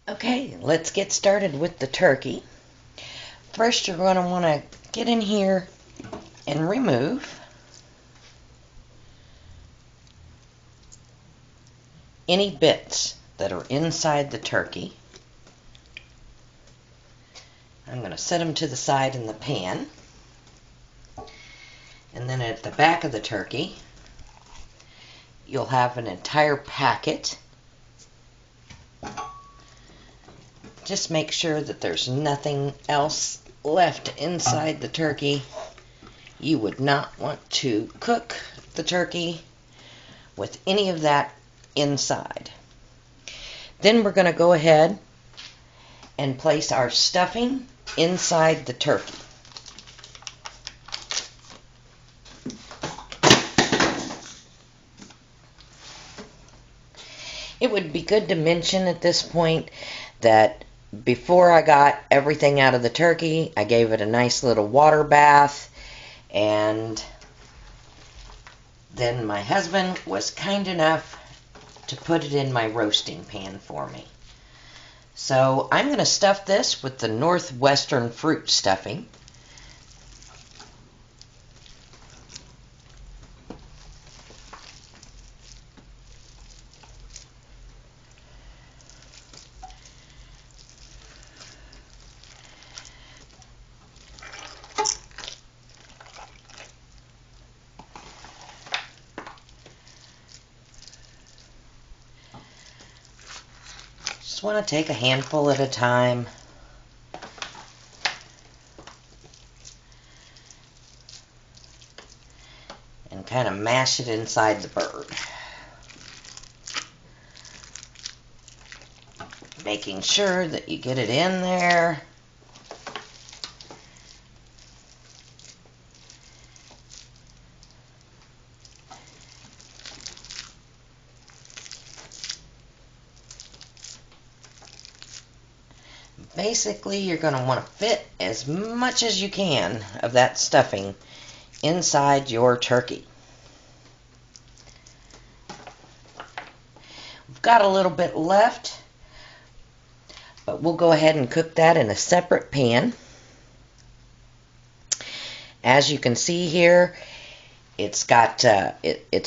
Okay, let's get started with the turkey. First, you're going to want to get in here and remove any bits that are inside the turkey. I'm going to set them to the side in the pan. And then at the back of the turkey, you'll have an entire packet. Just make sure that there's nothing else left inside the turkey. You would not want to cook the turkey with any of that inside. Then we're going to go ahead and place our stuffing inside the turkey. It would be good to mention at this point that before I got everything out of the turkey, I gave it a nice little water bath, and then my husband was kind enough to put it in my roasting pan for me. So I'm going to stuff this with the Northwestern fruit stuffing. Just want to take a handful at a time. And kind of mash it inside the bird. Making sure that you get it in there. Basically, you're going to want to fit as much as you can of that stuffing inside your turkey. We've got a little bit left, but we'll go ahead and cook that in a separate pan. As you can see here, it's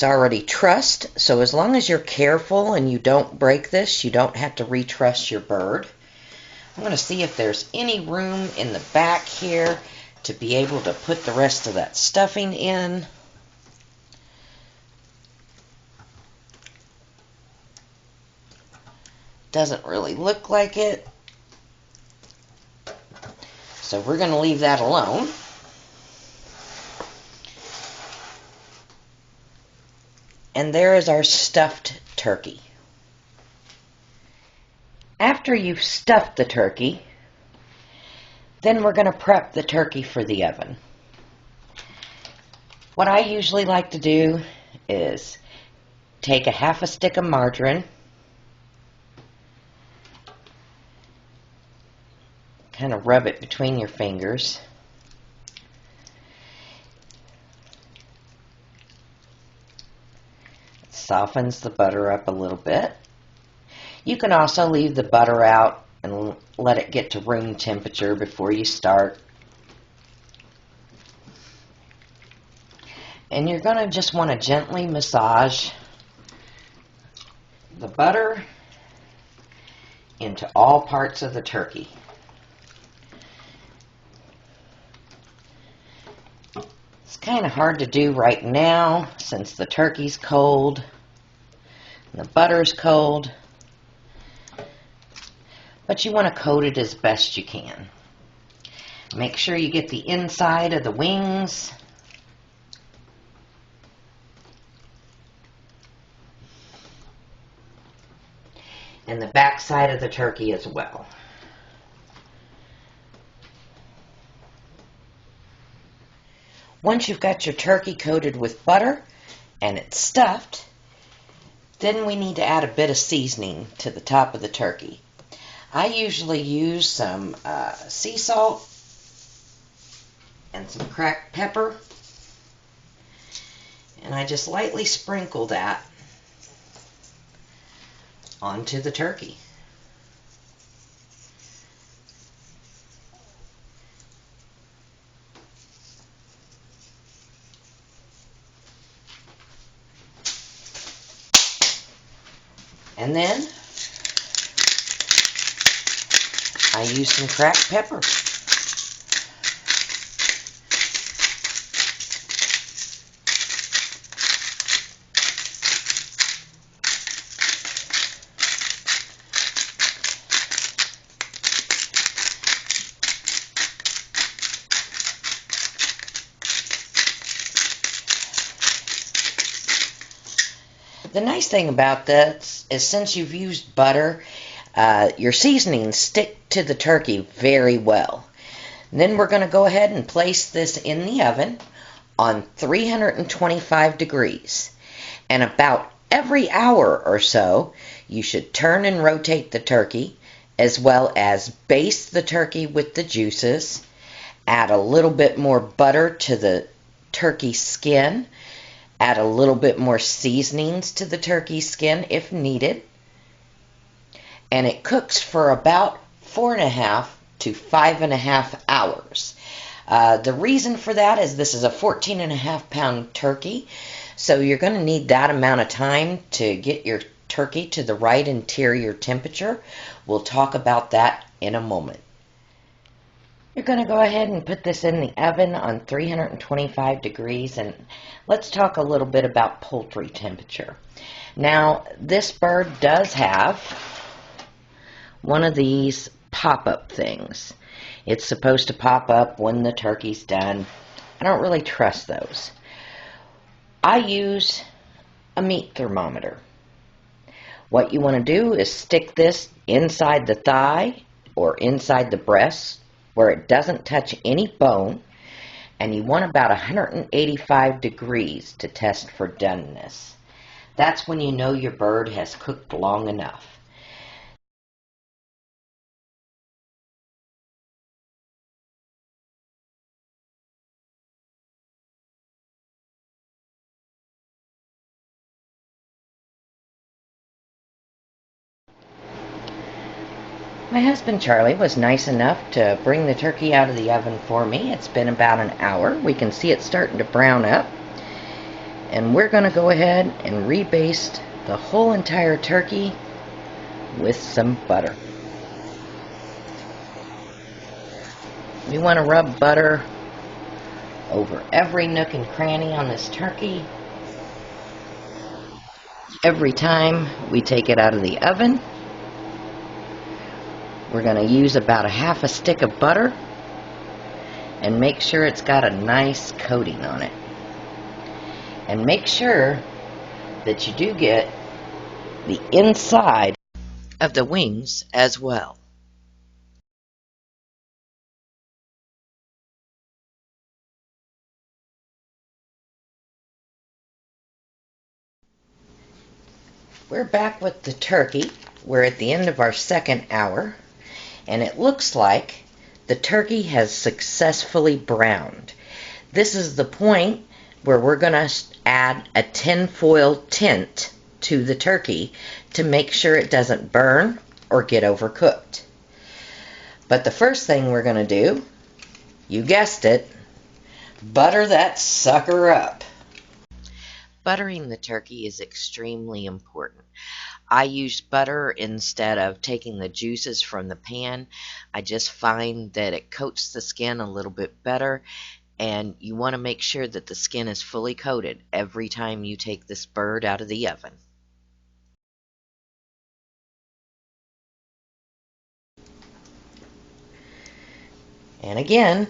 already trussed, so as long as you're careful and you don't break this, you don't have to retruss your bird. I'm going to see if there's any room in the back here to be able to put the rest of that stuffing in. Doesn't really look like it, so we're going to leave that alone. And there is our stuffed turkey. After you've stuffed the turkey, then we're going to prep the turkey for the oven. What I usually like to do is take a half a stick of margarine, kind of rub it between your fingers. It softens the butter up a little bit. You can also leave the butter out and let it get to room temperature before you start. And you're going to just want to gently massage the butter into all parts of the turkey. It's kind of hard to do right now since the turkey's cold and the butter's cold, but you want to coat it as best you can. Make sure you get the inside of the wings and the back side of the turkey as well. Once you've got your turkey coated with butter and it's stuffed, then we need to add a bit of seasoning to the top of the turkey. I usually use some sea salt and some cracked pepper, and I just lightly sprinkle that onto the turkey. And then I use some cracked pepper. The nice thing about this is since you've used butter, your seasonings stick to the turkey very well. And then we're going to go ahead and place this in the oven on 325 degrees. And about every hour or so, you should turn and rotate the turkey, as well as baste the turkey with the juices, add a little bit more butter to the turkey skin, add a little bit more seasonings to the turkey skin if needed, and it cooks for about 4.5 to 5.5 hours. The reason for that is this is a 14.5-pound turkey, so you're going to need that amount of time to get your turkey to the right interior temperature. We'll talk about that in a moment. You're going to go ahead and put this in the oven on 325 degrees, and let's talk a little bit about poultry temperature. Now, this bird does have one of these pop-up things. It's supposed to pop up when the turkey's done. I don't really trust those. I use a meat thermometer. What you want to do is stick this inside the thigh or inside the breast where it doesn't touch any bone, and you want about 185 degrees to test for doneness. That's when you know your bird has cooked long enough. My husband Charlie was nice enough to bring the turkey out of the oven for me. It's been about an hour. We can see it starting to brown up. And we're going to go ahead and rebaste the whole entire turkey with some butter. We want to rub butter over every nook and cranny on this turkey every time we take it out of the oven. We're going to use about a half a stick of butter and make sure it's got a nice coating on it. And make sure that you do get the inside of the wings as well. We're back with the turkey. We're at the end of our second hour, and it looks like the turkey has successfully browned. This is the point where we're going to add a tinfoil tint to the turkey to make sure it doesn't burn or get overcooked. But the first thing we're going to do, you guessed it, butter that sucker up. Buttering the turkey is extremely important. I use butter instead of taking the juices from the pan. I just find that it coats the skin a little bit better, and you want to make sure that the skin is fully coated every time you take this bird out of the oven. And again,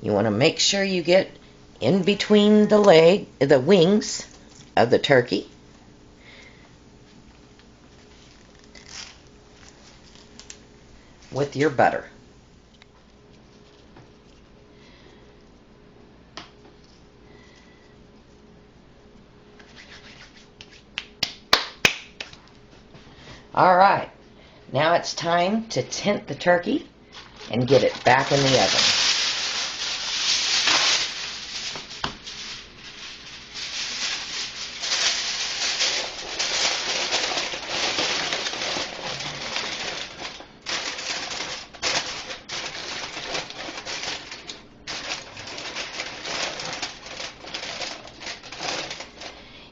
you want to make sure you get in between the wings of the turkey. With your butter. All right, now it's time to tint the turkey and get it back in the oven.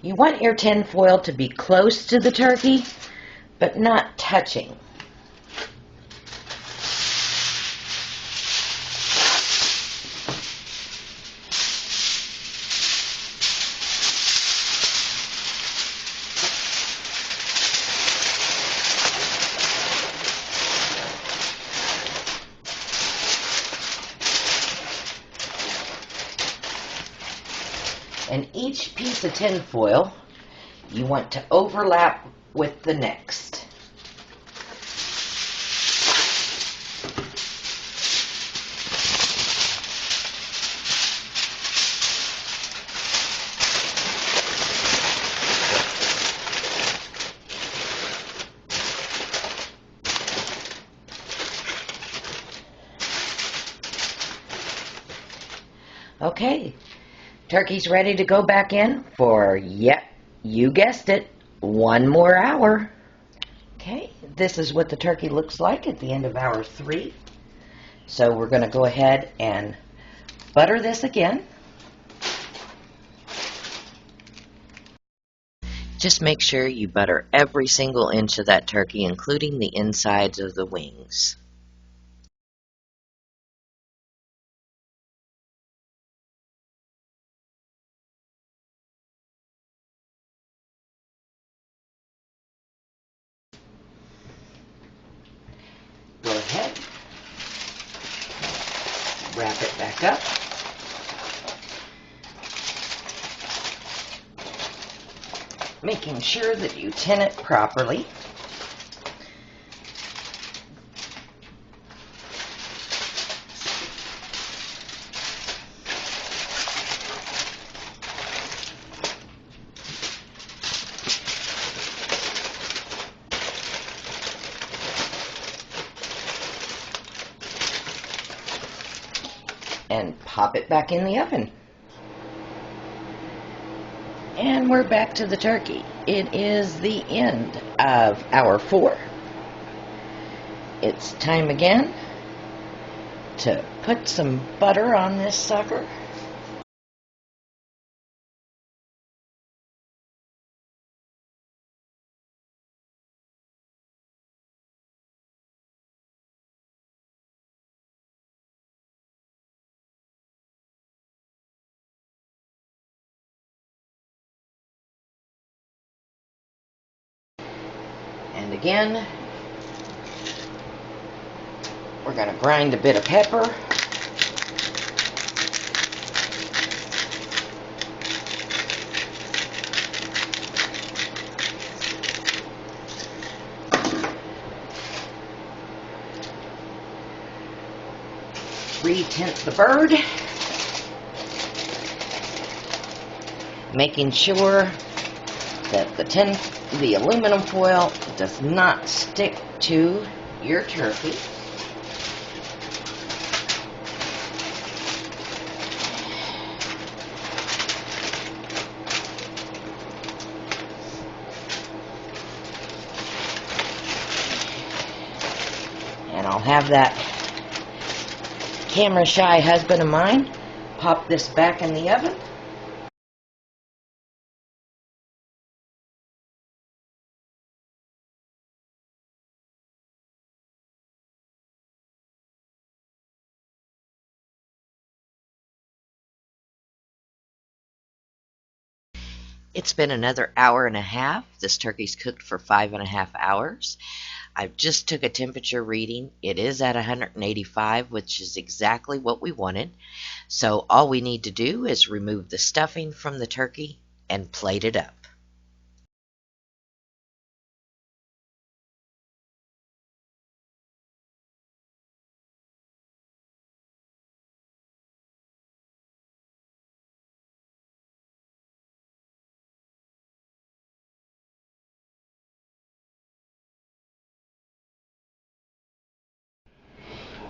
You want your tin foil to be close to the turkey, but not touching. And each piece of tin foil you want to overlap with the next. Okay, turkey's ready to go back in for, yep, you guessed it, 1 more hour. Okay, this is what the turkey looks like at the end of hour 3. So we're going to go ahead and butter this again. Just make sure you butter every single inch of that turkey, including the insides of the wings. Go ahead, wrap it back up. Making sure that you tin it properly. And pop it back in the oven. And we're back to the turkey. It is the end of hour 4. It's time again to put some butter on this sucker. And again, we're going to grind a bit of pepper. Re-tint the bird. Making sure that the aluminum foil does not stick to your turkey. And I'll have that camera shy husband of mine pop this back in the oven. It's been another hour and a half. This turkey's cooked for 5.5 hours. I just took a temperature reading. It is at 185, which is exactly what we wanted. So all we need to do is remove the stuffing from the turkey and plate it up.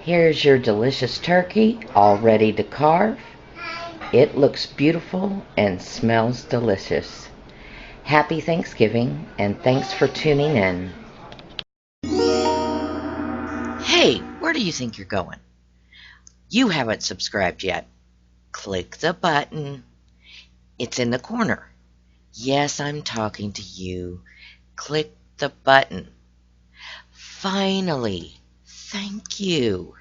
Here's your delicious turkey, all ready to carve. It looks beautiful and smells delicious. Happy Thanksgiving, and thanks for tuning in. Hey, where do you think you're going? You haven't subscribed yet. Click the button. It's in the corner. Yes, I'm talking to you. Click the button. Finally. Thank you.